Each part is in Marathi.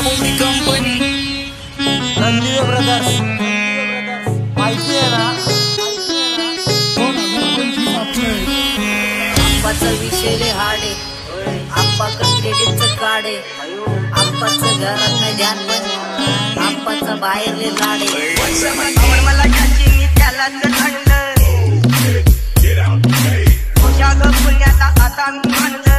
बोली कंपनी रणदिवे ब्रदर्स माहिती आहे ना? आप्पाचा विषय रे हाडे आप्पाकडे क्रेडिटचं काढे आप्पाचं घरात नाही ध्यान पण आप्पाचा बाहेर ले लाडे मला घ्यायची मी त्याला आणलं तुझ्या ग पुण्याला आता मी म्हणलं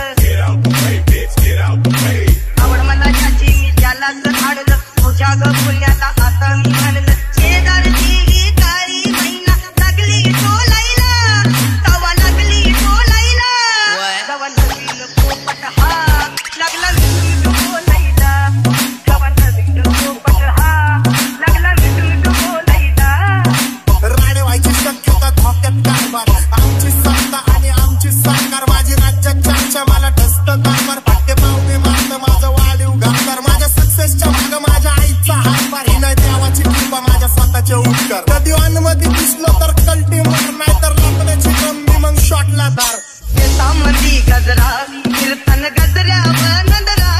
आवड मला घ्यायची मी त्याला आणलं तुझ्या ग पुण्याला आता मी म्हणलं शेजारची काळी महिना लागली टोलायला तवा लागली टोलायला तवा नवीन पोपट हा लागला टोलायला तवा नवीन पोपट हा लागला टोलायला राणे व्हायची शक्यता धोक्यात कारभार आमची सत्ता आणि आमची सरकार माझी राज्यात चर्चा मला ठसत कारभार फाटे पावणे मारत माझं वाढीव घालणार माझ्या सक्सेसच्या मागं माझ्या आईचा हातभार ही नाही देवाची कृपा माझ्या स्वतःचे उपकार कधी अनमती दिसलो तर कल्टी मार नाही तर लपण्याची कमी मग शॉटला धार मंदी गजरा कीर्तन गजऱ्या नंदरा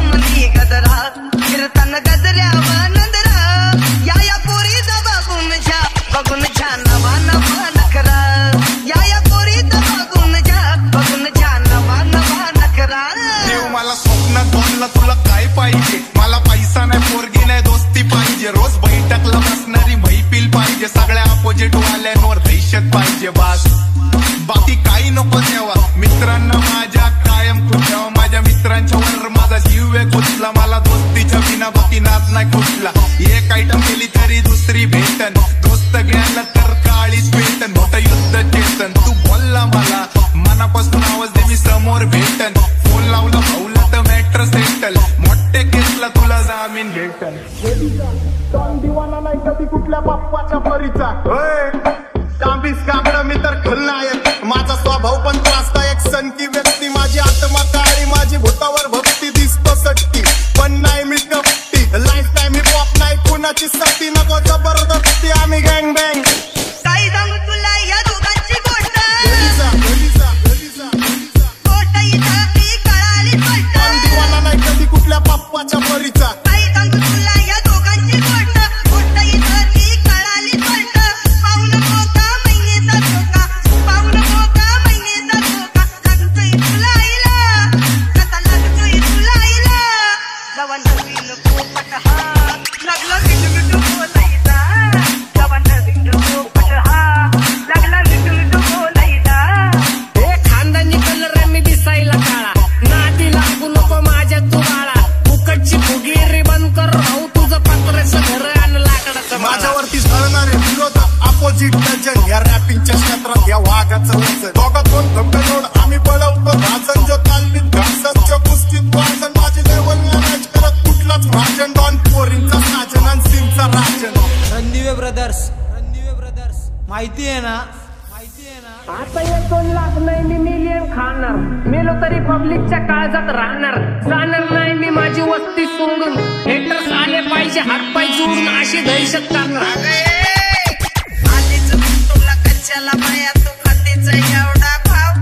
मंदी गजरा कीर्तन गजऱ्या नंदरा या पोरीचा बघून छान नवा नवा नखरा या पोरीचा बघून छान नवा नवा नखरा देव मला स्वप्नात बोलला तुला काय पाहिजे मला पैसा नाही पोरगी नाही दोस्ती पाहिजे रोज बैठकला बसणारी मैफिल पाहिजे सगळ्या अपोजिट वाल्यांवर दहशत पाहिजे बास बाकी काही नको देवा मित्रांना माझ्या कायम खुशावा माझ्या मित्रांच्या वर माझा जीव आहे घुसला मला दोस्तीच्या विना बाकी नाच नाही खुसला एक आयटम केली तरी दुसरी भेटन दोस्त घ्यायला तर काळीच भेटन मोठं युद्ध चेतन तू बोलला मला मनापासून आवाज दे मी समोर भेटन फोन लावला भाऊला तर मॅटर सेटल मोठे केसला तुला जामीन भेटन दिवाना नाही कधी कुठल्या बाप्पाच्या परीचा कांबीस कागड मी तर खलनायक माझा स्वभाव पण त्रासदायक एक सनकी व्यक्ती माझी आत्मा काळी माझी भूतावर भक्ती दिसतो सट्टी पण नाही मी कपटी लाईफ टाइम हिप हॉप नाही कुणाची सती नको जबरदस्ती आम्ही गँग बँग काही सांगू तुला या दोघांची गोष्ट कळाली दिवाना नाही कधी कुठल्या बाप्पाच्या परीचा काही सांगू तुला या दोघांची गोष्ट कळाली पाऊन मोका महिनेचा धोका पाऊन मोका महिनेचा धोका लागतोय तुला आईला कसा लागतोय तुला आईला जवा नवीन पोपट हा लागला मिठू बोलायला जवा नवीन पोपट हा लागला मिठू बोलायला हे खानदानी कलर मी दिसायला काळा नादी लागू नको माझ्या तू बाळा फुकटची फुगीरी बंद कर भाऊ तुझं पत्र्याचं घर आणि लाकडाचं माझ्यावरती झळणारे विरोध अपोजिट डजन या रॅपिंगच्या क्षेत्रात या वाघाचं वचन दोघात दोन धबे जोड आम्ही पळवतो भाजन जो तालमीत घासाच्या कुस्तीत वाजन माझी लेवल मॅनेज करत कुठलाच भाजन डॉन पोरींचा साजन आणि सिंगचा राजन रणदिवे ब्रदर्स माहिती आहे ना? आता हे 2 लाख नाही मी मिलियन खाणार मेलो तरी पब्लिकच्या काळजात राहणार जाणार नाही मी माझी वस्ती सोडून हेटर्स आले पाहिजे हातपाय जोडून अशी दहशत करणार आलीच तुला कच्च्याला बाया तू खातेच एवढा भाव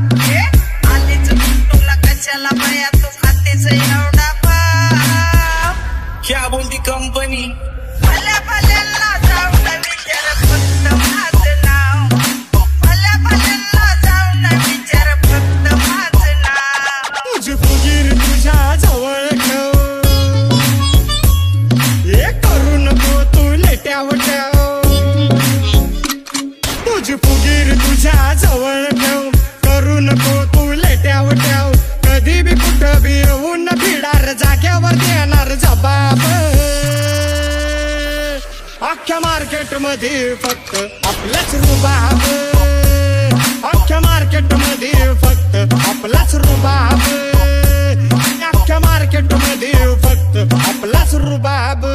आलीच तुला कच्च्याला बाया तू खातेच एवढा भाव क्या बोलती कंपनी भल्या भल्यांना जाऊन विचार फक्त माझं नाव भल्या भल्यांना जाऊन विचार फक्त माझं नाव तुझी फुगीर तुझ्या जवळ ठेव हे करू नको तू लेट्यावर ठेव तुझी फुगीर तुझ्या जवळ ठेव करू नको तू लेट्यावर ठेव कधी बी कुठं बी येऊन भिडार जाग्यावर देणार जबाब अख्ख्या मार्केट मध्ये फक्त आपलाच रुबाब अख्ख्या मार्केट मध्ये फक्त आपलाच रुबाब अख्ख्या मार्केट मध्ये फक्त आपलाच रुबाब